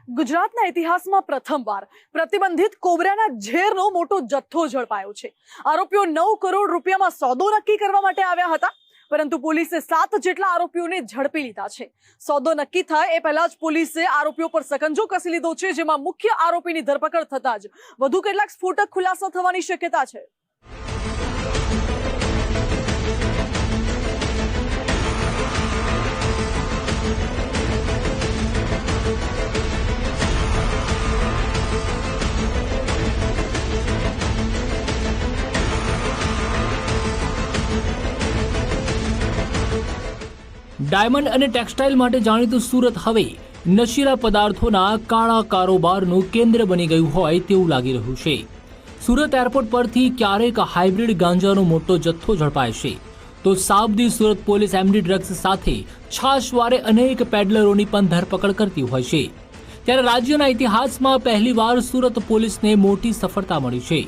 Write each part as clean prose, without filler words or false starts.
ગુજરાતના ઇતિહાસમાં પ્રથમવાર પ્રતિબંધિત કોબરાના ઝેરનો મોટો જથ્થો ઝડપાયો છે। આરોપીઓ 9 કરોડ રૂપિયામાં સોદો નક્કી કરવા માટે આવ્યા હતા, પરંતુ પોલીસે 7 જેટલા આરોપીઓને ઝડપી લીધા છે। સોદો નક્કી થાય એ પહેલા જ પોલીસે આરોપીઓ પર સકંજો કસી લીધો છે, જેમાં મુખ્ય આરોપીની ધરપકડ થતા જ વધુ કેટલાક સ્ફોટક ખુલાસા થવાની શક્યતા છે। ડાયમંડ અને ટેક્સટાઇલ માટે જાણીતું સુરત હવે નશીલા પદાર્થોના કાળા કારોબારનું કેન્દ્ર બની ગયું હોય તેવું લાગી રહ્યું છે। સુરત એરપોર્ટ પરથી ક્યારેક હાઇબ્રિડ ગાંજાનો મોટો જથ્થો ઝડપાય છે, તો સાબદી સુરત પોલીસ એમડી ડ્રગ્સ સાથે છાશવારે અનેક પેડલરોની પણ ધરપકડ કરતી હોય છે। ત્યારે રાજ્યના ઇતિહાસમાં પહેલીવાર સુરત પોલીસને મોટી સફળતા મળી છે।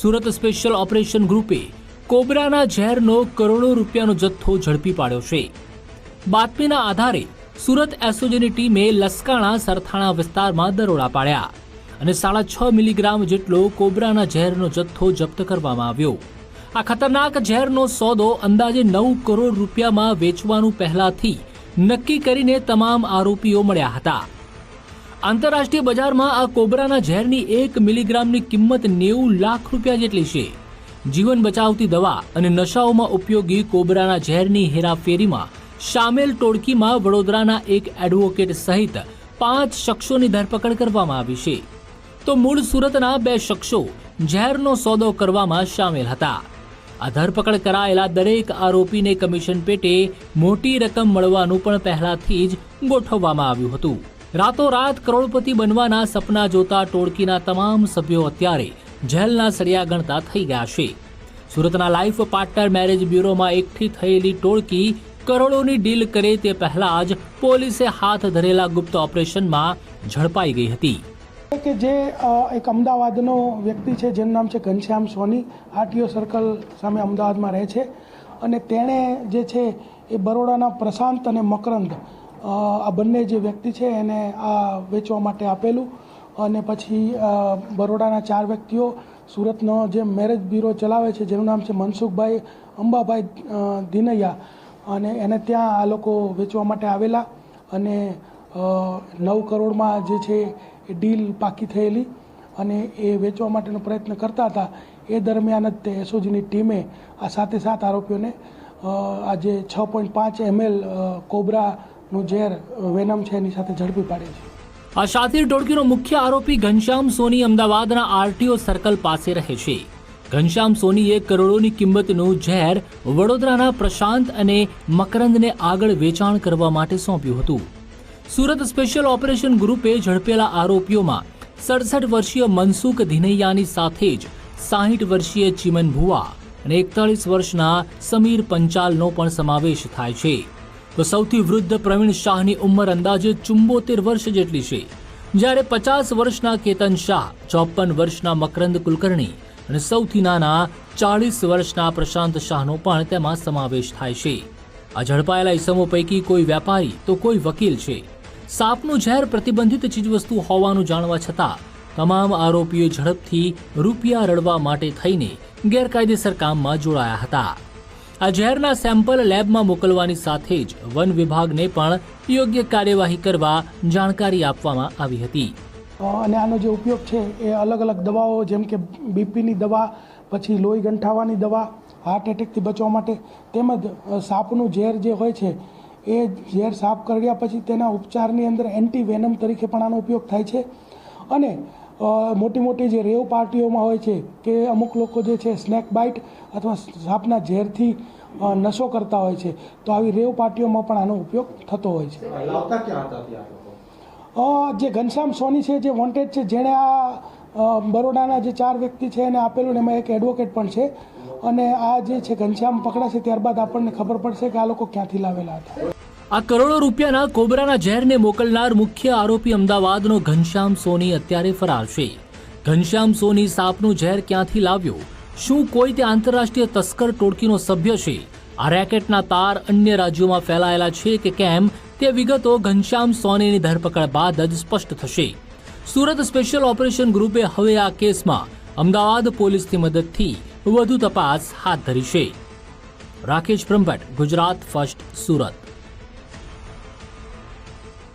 સુરત સ્પેશિયલ ઓપરેશન ગ્રુપે કોબરાના ઝેરનો કરોડો રૂપિયાનો જથ્થો ઝડપી પાડ્યો છે। બાતમીના આધારે સુરત એસઓજીની ટીમે લસકાણા સરથાણા વિસ્તારમાં દરોડા પાડ્યા અને 6.5 મિલીગ્રામ જેટલો કોબરાના ઝેરનો જથ્થો જપ્ત કરવામાં આવ્યો। આ ખતરનાક ઝેરનો સોદો અંદાજે 9 કરોડ રૂપિયામાં વેચવાનું પહેલાથી નક્કી કરીને તમામ આરોપીઓ મળ્યા હતા। આંતરરાષ્ટ્રીય બજારમાં આ કોબરાના ઝેરની 1 મિલીગ્રામની કિંમત 90 લાખ રૂપિયા જેટલી છે। જીવન બચાવતી દવા અને નશાઓમાં ઉપયોગી કોબરાના ઝેરની હેરાફેરીમાં શામેલ ટોળકીમાં વડોદરાના એક એડવોકેટ સહિત 5 શખ્સોની ધરપકડ કરવામાં આવી છે, તો મૂળ સુરતના 2 શખ્સો ઝેરનો સોદો કરવામાં સામેલ હતા। આ ધરપકડ કરાયેલા દરેક આરોપીને કમિશન પેટે મોટી રકમ મળવાનું પણ પહેલાથી જ ગોઠવવામાં આવ્યું હતું। રાતોરાત કરોડપતિ બનવાના સપના જોતા ટોળકીના તમામ સભ્યો અત્યારે જેલના સળિયા ગણતા થઈ ગયા છે। સુરતના લાઈફ પાર્ટનર મેરેજ બ્યુરોમાં એકઠી થયેલી ટોળકી કરોડોની ડીલ કરે તે પહેલા જ પોલીસે હાથ ધરેલા ગુપ્ત ઓપરેશનમાં ઝડપાઈ ગઈ હતી। કે જે એક અમદાવાદનો વ્યક્તિ છે જેનું નામ છે ઘનશ્યામ સોની, આરટીઓ સર્કલ સામે અમદાવાદમાં રહે છે, અને તેણે જે છે એ બરોડાના પ્રશાંત અને મકરંદ આ બંને જે વ્યક્તિ છે એને આ વેચવા માટે આપેલું, અને પછી બરોડાના 4 વ્યક્તિઓ સુરતનો જે મેરેજ બ્યુરો ચલાવે છે જેનું નામ છે મનસુખભાઈ અંબાભાઈ દિનૈયા, અને એને ત્યાં આ લોકો વેચવા માટે આવેલા, અને 9 કરોડમાં જે છે એ ડીલ પાકી થયેલી, અને એ વેચવા માટેનો પ્રયત્ન કરતા હતા। એ દરમિયાન જ તે એસઓજીની ટીમે આ 7 આરોપીઓને આ જે 6.5 ml કોબરાનું ઝેર વેનમ છે એની સાથે ઝડપી પાડે છે। આ શાतिर ટોળકીનો મુખ્ય આરોપી ઘનશ્યામ સોની અમદાવાદના આરટીઓ સર્કલ પાસે રહે છે। ઘનશ્યામ સોનીએ કરોડોની કિંમતનું ઝેર વડોદરાના પ્રશાંત અને મકરંદને આગળ વેચાણ કરવા માટે સોંપ્યું હતું। સુરત સ્પેશિયલ ઓપરેશન ગ્રુપે ઝડપેલા આરોપીઓમાં 67 વર્ષીય મનસુખ ધિનૈયાની સાથે જ 60 વર્ષીય ચિમન ભુવા અને 41 વર્ષના સમીર પંચાલનો પણ સમાવેશ થાય છે। તો સૌથી વૃદ્ધ પ્રવીણ શાહની ઉંમર અંદાજે 74 વર્ષ જેટલી છે, જ્યારે 50 વર્ષના કેતન શાહ, 54 વર્ષના મકરંદ કુલકર્ણી અને સૌથી નાના 40 વર્ષના પ્રશાંત શાહનો પણ તેમાં સમાવેશ થાય છે। આ ઝડપાયેલા ઇસમો પૈકી કોઈ વેપારી તો કોઈ વકીલ છે। સાપનું ઝેર પ્રતિબંધિત ચીજવસ્તુ હોવાનું જાણવા છતાં તમામ આરોપીઓ ઝડપથી રૂપિયા રળવા માટે થઈને ગેરકાયદેસર કામમાં જોડાયા હતા। આ ઝેરના સેમ્પલ લેબમાં મોકલવાની સાથે જ વન વિભાગને પણ યોગ્ય કાર્યવાહી કરવા જાણકારી આપવામાં આવી હતી। અને આનો જે ઉપયોગ છે એ અલગ અલગ દવાઓ, જેમ કે બીપીની દવા, પછી લોહી ગંઠાવાની દવા, હાર્ટ એટેકથી બચવા માટે, તેમજ સાપનું ઝેર જે હોય છે એ ઝેર સાફ કર્યા પછી તેના ઉપચારની અંદર એન્ટી વેનમ તરીકે પણ આનો ઉપયોગ થાય છે। અને મોટી મોટી જે રેવ પાર્ટીઓમાં હોય છે કે અમુક લોકો જે છે સ્નેક બાઇટ અથવા સાપના ઝેરથી નશો કરતા હોય છે, તો આવી રેવ પાર્ટીઓમાં પણ આનો ઉપયોગ થતો હોય છે। જે ઘનશ્યામ સોની છે, જે વોન્ટેડ છે, જેણે આ બરોડાના જે 4 વ્યક્તિ છે એને આપેલું, ને એમાં એક એડવોકેટ પણ છે, અને આ જે છે ઘનશ્યામ પકડાશે ત્યારબાદ આપણને ખબર પડશે કે આ લોકો ક્યાંથી લાવેલા હતા। આ કરોડો રૂપિયાના કોબરાના ઝેરને મોકલનાર મુખ્ય આરોપી અમદાવાદનો ઘનશ્યામ સોની અત્યારે ફરાર છે। ઘનશ્યામ સોની સાપનું ઝેર ક્યાંથી લાવ્યો? શું કોઈ તે આંતરરાષ્ટ્રીય તસ્કર ટોળકીનો સભ્ય છે? આ રેકેટના તાર અન્ય રાજ્યોમાં ફેલાયેલા છે કે કેમ તે વિગતો ઘનશ્યામ સોનીની ધરપકડ બાદ જ સ્પષ્ટ થશે. સુરત સ્પેશિયલ ઓપરેશન ગ્રુપે હવે આ કેસમાં અમદાવાદ પોલીસની મદદથી વધુ તપાસ હાથ ધરી છે. રાકેશ બ્રહ્મભટ્ટ, ગુજરાત ફર્સ્ટ, સુરત.